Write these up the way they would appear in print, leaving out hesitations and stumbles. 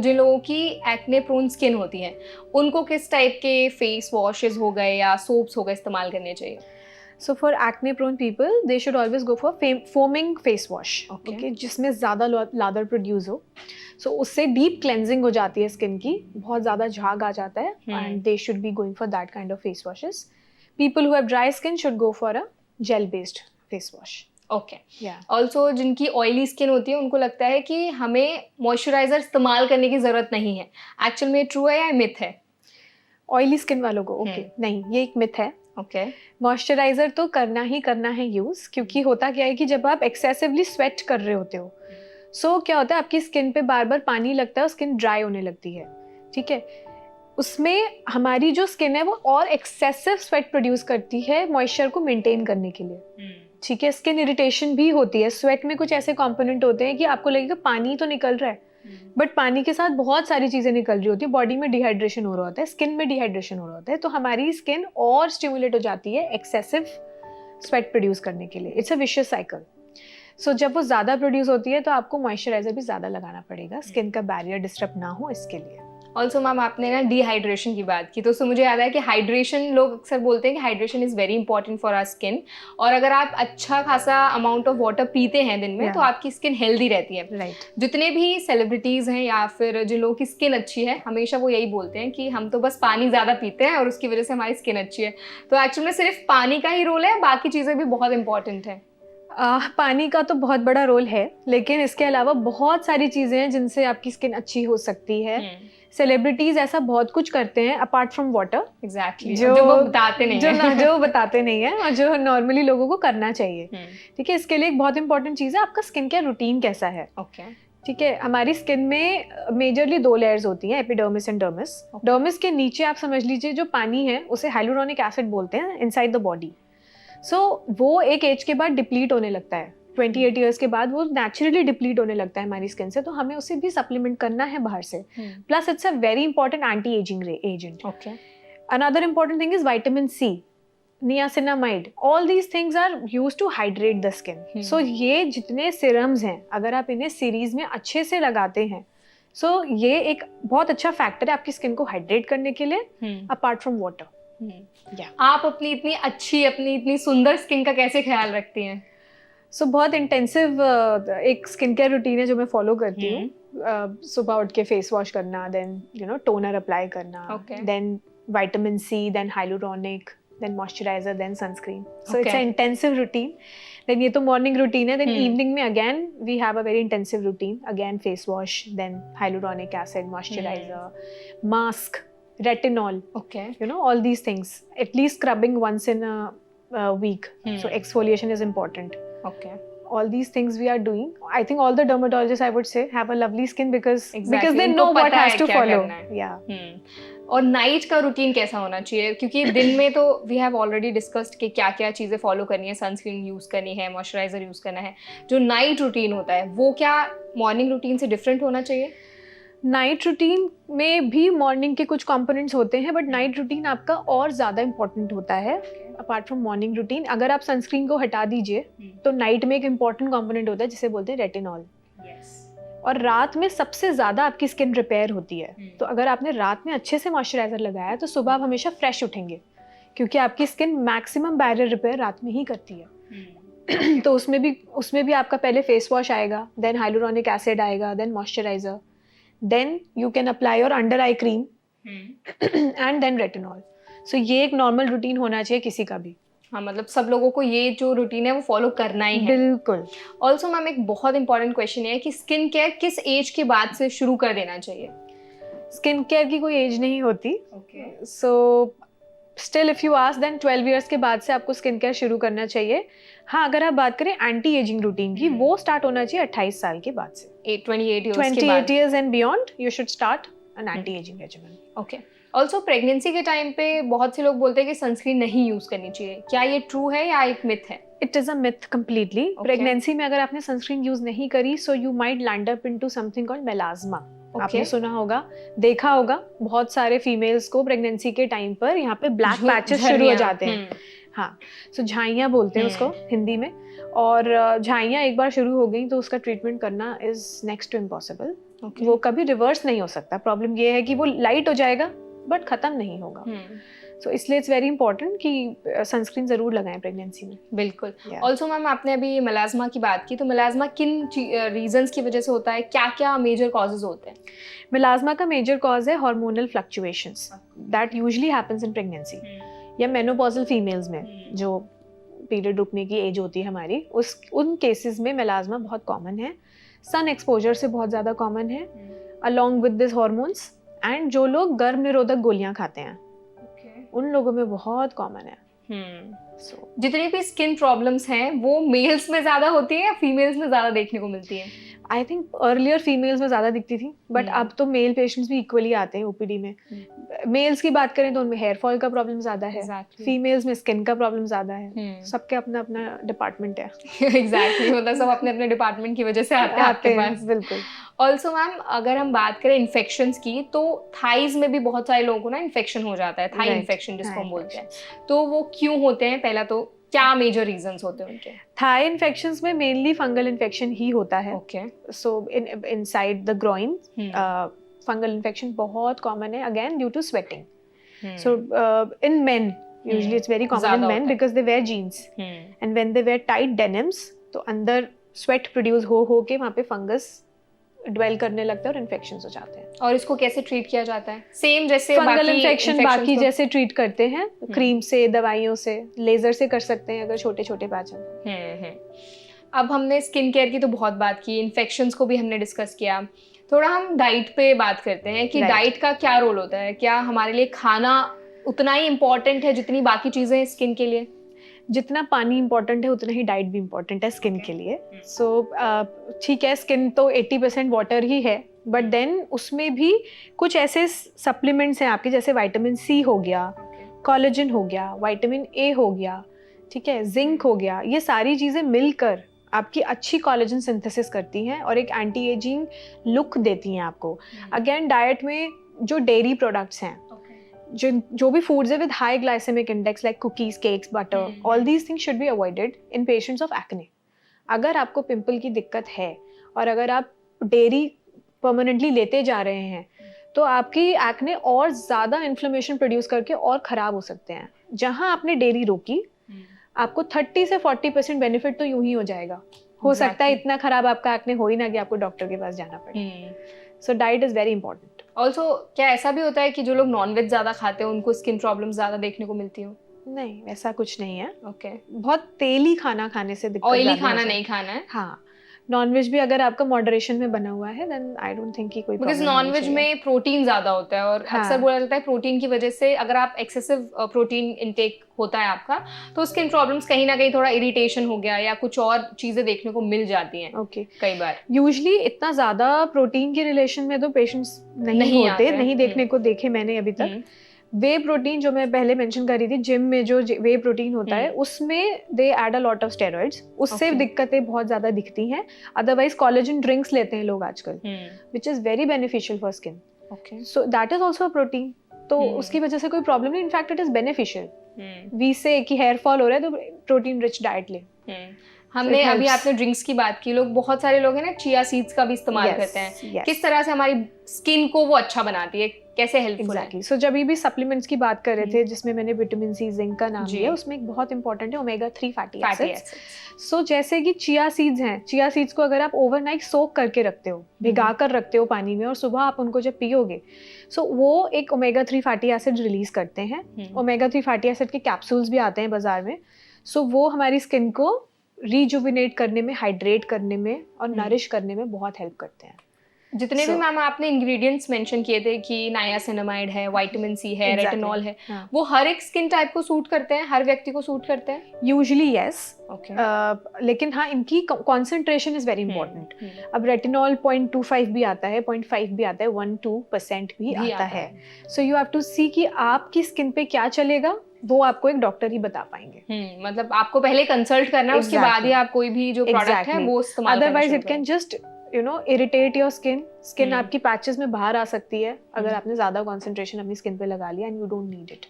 जिन लोगों की acne prone skin होती है उनको किस टाइप के फेस वॉशेस हो गए या सोप्स हो गए इस्तेमाल करने चाहिए? So for acne prone people, they should always go for foaming face wash. Okay. जिसमें ज़्यादा लादर प्रोड्यूस हो. So उससे डीप क्लेंजिंग हो जाती है स्किन की, बहुत ज़्यादा झाग आ जाता है and they should be going for that kind of face washes. People who have dry skin should go for a gel based face wash. Okay. Also जिनकी ऑयली स्किन होती है उनको लगता है कि हमें मॉइस्चराइजर इस्तेमाल करने की ज़रूरत नहीं है. एक्चुअल में ट्रू है या मिथ है? ऑयली स्किन वालों को नहीं, ये एक मिथ है. ओके. मॉइस्चराइजर तो करना ही करना है यूज़, क्योंकि होता क्या है कि जब आप एक्सेसिवली स्वेट कर रहे होते हो, सो क्या होता है आपकी स्किन पे बार बार पानी लगता है और स्किन ड्राई होने लगती है. ठीक है, उसमें हमारी जो स्किन है वो और एक्सेसिव स्वेट प्रोड्यूस करती है मॉइस्चर को मेंटेन करने के लिए. ठीक है, स्किन इरिटेशन भी होती है. स्वेट में कुछ ऐसे कंपोनेंट होते हैं कि आपको लगेगा पानी तो निकल रहा है, बट पानी के साथ बहुत सारी चीज़ें निकल रही होती है. बॉडी में डिहाइड्रेशन हो रहा होता है, स्किन में डिहाइड्रेशन हो रहा होता है, तो हमारी स्किन और स्टिमुलेट हो जाती है एक्सेसिव स्वेट प्रोड्यूस करने के लिए. It's a vicious cycle. So जब वो ज़्यादा प्रोड्यूस होती है तो आपको मॉइस्चराइजर भी ज़्यादा लगाना पड़ेगा, स्किन का बैरियर डिस्टर्ब ना हो इसके लिए. ऑल्सो मैम आपने ना डिहाइड्रेशन की बात की, तो उससे मुझे याद है कि हाइड्रेशन, लोग अक्सर बोलते हैं कि hydration is very important for our skin, और अगर आप अच्छा खासा अमाउंट ऑफ वाटर पीते हैं दिन में तो आपकी स्किन हेल्दी रहती है. राइट. जितने भी सेलिब्रिटीज़ हैं या फिर जिन लोगों की स्किन अच्छी है, हमेशा वो यही बोलते हैं कि हम तो बस पानी ज़्यादा पीते हैं और उसकी वजह से हमारी स्किन अच्छी है. तो एक्चुअल में सिर्फ पानी का ही रोल है, बाकी चीज़ें भी बहुत इंपॉर्टेंट है? पानी का तो बहुत बड़ा रोल है, लेकिन इसके अलावा बहुत सारी चीज़ें हैं जिनसे आपकी स्किन अच्छी हो सकती है. सेलिब्रिटीज ऐसा बहुत कुछ करते हैं अपार्ट फ्रॉम वाटर. एग्जैक्टली. जो वो बताते नहीं हैं. जो बताते नहीं है और जो नॉर्मली लोगों को करना चाहिए. ठीक है, इसके लिए एक बहुत इंपॉर्टेंट चीज़ है आपका स्किन केयर रूटीन कैसा है. ओके. ठीक है, हमारी स्किन में मेजरली 2 लेयर्स होती हैं, एपिडर्मिस एंड डर्मिस. डर्मिस के नीचे आप समझ लीजिए जो पानी है उसे हाइलुरोनिक एसिड बोलते हैं इनसाइड द बॉडी. सो वो एक एज के बाद डिप्लीट होने लगता है. 28 ईयर्स के बाद वो नेचुरली डिप्लीट होने लगता है हमारी स्किन से, तो हमें उसे भी सप्लीमेंट करना है बाहर से. Plus it's a very important anti ageing agent. Okay. Another important thing is vitamin C, niacinamide. All these things are used to hydrate the skin. So ये जितने सीरम्स हैं, अगर आप इन्हें सीरीज में अच्छे से लगाते हैं, सो ये एक बहुत अच्छा फैक्टर है आपकी स्किन को हाइड्रेट करने के लिए अपार्ट फ्रॉम वाटर. आप अपनी इतनी अच्छी, अपनी इतनी सुंदर स्किन का कैसे ख्याल रखती हैं? सो बहुत इंटेंसिव एक स्किन केयर रूटीन है जो मैं फॉलो करती हूँ. सुबह उठ के फेस वॉश करना, देन टोनर अप्लाई करना, then vitamin C, then hyaluronic, then moisturiser, then sunscreen. So it's a intensive routine. Then ये तो मॉर्निंग रूटीन है. देन इवनिंग में again we have a very intensive routine. Again face wash, then hyaluronic acid, moisturiser, mask, retinol. Okay. All these things. At least scrubbing once in a week. So exfoliation is important. Okay. All these things we are doing. I think all the dermatologists, I would say, have a lovely skin because they know what has to follow. Yeah. और night का routine कैसा होना चाहिए? क्योंकि दिन में तो we have already discussed कि क्या क्या चीज़ें फॉलो करनी है, सनस्क्रीन यूज़ करनी है, मॉइस्चराइजर यूज़ करना है. जो नाइट रूटीन होता है वो क्या मॉर्निंग रूटीन से डिफरेंट होना चाहिए? नाइट रूटीन में भी मॉर्निंग के कुछ कंपोनेंट्स होते हैं, बट नाइट रूटीन आपका और ज़्यादा इंपॉर्टेंट होता है अपार्ट फ्रॉम मॉर्निंग रूटीन. अगर आप सनस्क्रीन को हटा दीजिए तो नाइट में एक इंपॉर्टेंट कंपोनेंट होता है जिसे बोलते हैं रेटिनॉल. और रात में सबसे ज़्यादा आपकी स्किन रिपेयर होती है. तो अगर आपने रात में अच्छे से मॉइस्चराइजर लगाया तो सुबह आप हमेशा फ्रेश उठेंगे, क्योंकि आपकी स्किन मैक्सिमम बैरियर रिपेयर रात में ही करती है. तो उसमें भी आपका पहले फेस वॉश आएगा, देन हाइलुरोनिक एसिड आएगा, then moisturiser, then you can apply your under eye cream and then retinol. So ये एक नॉर्मल रूटीन होना चाहिए किसी का भी. हाँ, मतलब सब लोगों को ये जो रूटीन है वो फॉलो करना ही है. बिल्कुल. ऑल्सो मैम एक बहुत इंपॉर्टेंट क्वेश्चन है कि स्किन केयर किस एज के बाद से शुरू कर देना चाहिए? स्किन केयर की कोई एज नहीं होती. So still if you ask, then 12 years के बाद से आपको स्किन केयर शुरू करना चाहिए. हाँ, अगर आप बात करें एंटी एजिंग रूटीन की, वो स्टार्ट होना चाहिए 28 साल के बाद से. 28 years and beyond you should start an anti aging regimen. Okay. Also pregnancy के टाइम पे बहुत से लोग बोलते हैं कि सनस्क्रीन नहीं यूज करनी चाहिए. क्या ये ट्रू है या एक मिथ है? It is a myth completely. Pregnancy में अगर आपने सनस्क्रीन यूज नहीं करी, so you might land up into something called melasma. आपने सुना होगा, देखा होगा, बहुत सारे फीमेल्स को प्रेगनेंसी के टाइम पर यहाँ पे ब्लैक पैचेस शुरू हो जाते हैं. हाँ, सो झाइयाँ बोलते हैं उसको हिंदी में. और झाइयाँ एक बार शुरू हो गई तो उसका ट्रीटमेंट करना is next to impossible. Okay. वो कभी रिवर्स नहीं हो सकता. प्रॉब्लम ये है कि वो लाइट हो जाएगा बट खत्म नहीं होगा. सो इसलिए इट्स वेरी इंपॉर्टेंट कि सनस्क्रीन जरूर लगाएं प्रेगनेंसी में. बिल्कुल. Yeah. ऑल्सो मैम आपने अभी मेलास्मा की बात की, तो मेलास्मा किन रीजंस की वजह से होता है, क्या क्या मेजर कॉजेज होते हैं? मेलास्मा का मेजर कॉज है hormonal fluctuations that usually happens in pregnancy या मेनोपॉजल फीमेल्स में जो पीरियड रुकने की एज होती है हमारी, उन केसेस में मेलास्मा बहुत कॉमन है. सन एक्सपोजर से बहुत ज़्यादा कॉमन है along with this hormones. And जो लोग गर्भ निरोधक गोलियां खाते हैं उन लोगों में बहुत कॉमन है. जितनी भी स्किन प्रॉब्लम्स हैं वो मेल्स में ज्यादा होती है या फीमेल्स में ज्यादा देखने को मिलती है? आई थिंक अर्लियर फीमेल्स में ज़्यादा दिखती थी बट अब तो मेल पेशेंट्स भी इक्वली आते हैं ओपीडी में. मेल्स की बात करें तो उनमें हेयर फॉल का प्रॉब्लम ज़्यादा है. फीमेल्स में स्किन का प्रॉब्लम ज़्यादा है. सबके अपना अपना डिपार्टमेंट है. एग्जैक्टली. मतलब सब अपने अपने डिपार्टमेंट की वजह से आते हैं आपके पास. बिल्कुल. ऑल्सो मैम अगर हम बात करें इन्फेक्शंस की, तो थाइज में भी बहुत सारे लोगों को ना इन्फेक्शन हो जाता है, थाई इन्फेक्शन जिसको हम बोलते हैं. तो वो क्यों होते हैं? पहला तो क्या मेजर रीजंस होते हैं उनके? थाई इन्फेक्शंस में मेनली फंगल इन्फेक्शन ही होता है. Okay. So inside the groin fungal infection बहुत कॉमन है again due to sweating. So in men usually it's very common in men because they wear jeans and when they wear tight denims तो अंदर sweat produce हो के वहाँ पे fungus dwell करने लगता है और इन्फेक्शंस हो जाते हैं. और इसको कैसे ट्रीट किया जाता है? सेम जैसे फंगल इन्फेक्शन बाकी जैसे ट्रीट करते हैं, क्रीम से, दवाइयों से, लेजर से कर सकते हैं अगर छोटे छोटे पैच हैं. अब हमने स्किन केयर की तो बहुत बात की, इन्फेक्शंस को भी हमने डिस्कस किया. थोड़ा हम डाइट पे बात करते हैं कि डाइट का क्या रोल होता है. क्या हमारे लिए खाना उतना ही इम्पोर्टेंट है जितनी बाकी चीजें हैं स्किन के लिए? जितना पानी इम्पोर्टेंट है उतना ही डाइट भी इम्पोर्टेंट है स्किन के लिए. सो ठीक है, स्किन तो 80% वाटर ही है बट देन उसमें भी कुछ ऐसे सप्लीमेंट्स हैं आपके, जैसे विटामिन सी हो गया, कोलेजन हो गया, विटामिन ए हो गया, ठीक है, जिंक हो गया. ये सारी चीज़ें मिलकर आपकी अच्छी कोलेजन सिंथेसिस करती हैं और एक एंटी एजिंग लुक देती हैं आपको. अगेन डाइट में जो डेयरी प्रोडक्ट्स हैं, जो भी फूड्स है with high glycaemic index like cookies, cakes, butter, all these things should be avoided in patients of acne. अगर आपको पिंपल की दिक्कत है और अगर आप डेयरी परमानेंटली लेते जा रहे हैं तो आपकी एक्ने और ज़्यादा इन्फ्लेमेशन प्रोड्यूस करके और ख़राब हो सकते हैं. जहाँ आपने डेयरी रोकी आपको 30 से 40% बेनिफिट तो यूं ही हो जाएगा. हो सकता है इतना ख़राब आपका एक्ने हो ही ना कि आपको डॉक्टर के पास जाना पड़े. So diet is very important. Also क्या ऐसा भी होता है कि जो लोग नॉनवेज ज़्यादा खाते हैं उनको स्किन प्रॉब्लम ज़्यादा देखने को मिलती हो? नहीं, ऐसा कुछ नहीं है. ओके. बहुत तेली खाना खाने से दिक्कत, ऑयली खाना नहीं खाना है. हाँ, नॉनवेज भी अगर आपका मॉडरेशन में बना हुआ है देन आई डोंट थिंक कि कोई प्रॉब्लम. बिकॉज नॉनवेज में प्रोटीन ज़्यादा होता है और अक्सर बोला जाता है प्रोटीन की वजह से अगर आप एक्सेसिव प्रोटीन इनटेक होता है आपका तो स्किन प्रॉब्लम्स कहीं ना कहीं थोड़ा इरिटेशन हो गया या कुछ और चीज़ें देखने को मिल जाती हैं. ओके. कई बार यूजुअली इतना ज़्यादा प्रोटीन के रिलेशन में तो पेशेंट्स नहीं होते, नहीं देखने को देखे मैंने अभी तक. वे प्रोटीन जो मैं पहले मेंशन कर रही थी, जिम में जो वे प्रोटीन होता है उसमें they add a lot of steroids. उससे दिक्कतें बहुत ज़्यादा दिखती हैं. अदरवाइज कोलेजन ड्रिंक्स लेते हैं लोग आजकल which is very beneficial for skin. So that is also a protein. तो उसकी वजह से कोई प्रॉब्लम नहीं. In fact it is beneficial. We say कि हेयर फॉल हो रहा है तो प्रोटीन रिच डाइट ले. हमने अभी आपने ड्रिंक्स की बात की, लोग बहुत सारे लोग हैं ना चिया सीड्स का भी इस्तेमाल करते हैं. किस तरह से हमारी स्किन को वो अच्छा बनाती है, कैसे हेल्पफुल है? सो जब भी सप्लीमेंट्स की बात कर रहे थे जिसमें मैंने विटामिन सी, जिंक का नाम लिया, उसमें एक बहुत इंपॉर्टेंट है ओमेगा 3 फैटी एसिड्स. सो जैसे कि चिया सीड्स हैं, चिया सीड्स को अगर आप ओवरनाइट सोक करके रखते हो, भिगा कर रखते हो पानी में और सुबह आप उनको जब पियोगे सो वो एक ओमेगा 3 फैटी एसिड रिलीज करते हैं. ओमेगा 3 फैटी एसिड के कैप्सूल्स भी आते हैं बाजार में. सो वो हमारी स्किन को रिजुविनेट करने में, हाइड्रेट करने में और नरिश करने में बहुत हेल्प करते हैं. जितने भी मैम आपने इंग्रेडिएंट्स मेंशन किए थे कि नायासिनामाइड है, विटामिन सी है, रेटिनॉल है, वो हर एक स्किन टाइप को सूट करते हैं, हर व्यक्ति को सूट करते हैं? Usually yes. ओके. लेकिन हाँ, इनकी कॉन्सेंट्रेशन इज वेरी इंपॉर्टेंट. अब रेटिनॉल 0.25 भी आता है, 0.5 भी आता है, 1-2% भी आता है. सो यू हैव टू सी कि आपकी स्किन पे क्या चलेगा, वो आपको एक डॉक्टर ही बता पाएंगे. मतलब आपको पहले कंसल्ट करना है, उसके बाद ही आप कोई भी जो प्रोडक्ट है वो इस्तेमाल करना. Otherwise it can just irritate your skin. Skin hmm. आपकी पैचेस में बाहर आ सकती है अगर हम्म. आपने ज़्यादा कंसंट्रेशन अपनी स्किन पे लगा लिया and you don't need it.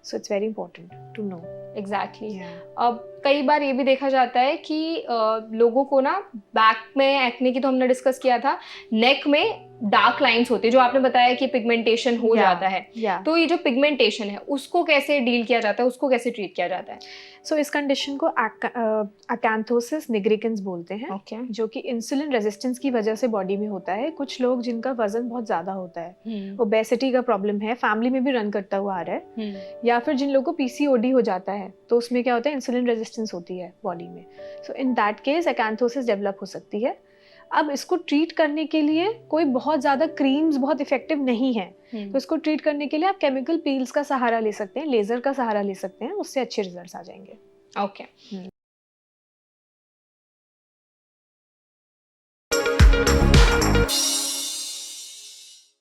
So it's very important to know. Exactly. अब कई बार ये भी देखा जाता है कि लोगों को ना बैक में एक्ने की तो हमने डिस्कस किया था, नेक में डार्क लाइंस होती है जो आपने बताया कि पिगमेंटेशन हो जाता है. तो ये जो पिगमेंटेशन है उसको कैसे डील किया जाता है, उसको कैसे ट्रीट किया जाता है? सो इस कंडीशन को अकैंथोसिस निग्रिकेंस बोलते हैं. ओके. जो कि इंसुलिन रेजिस्टेंस की वजह से बॉडी में होता है. कुछ लोग जिनका वजन बहुत ज़्यादा होता है, ओबेसिटी का प्रॉब्लम है, फैमिली में भी रन करता हुआ आ रहा है, या फिर जिन लोगों को पीसीओडी हो जाता है तो उसमें क्या होता है, इंसुलिन रेजिस्टेंस होती है बॉडी में. सो इन दैट केस अकैंथोसिस डेवलप हो सकती है. अब इसको ट्रीट करने के लिए कोई बहुत ज़्यादा क्रीम्स बहुत इफेक्टिव नहीं है. तो इसको ट्रीट करने के लिए आप केमिकल पील्स का सहारा ले सकते हैं, लेज़र का सहारा ले सकते हैं, उससे अच्छे रिजल्ट्स आ जाएंगे. ओके.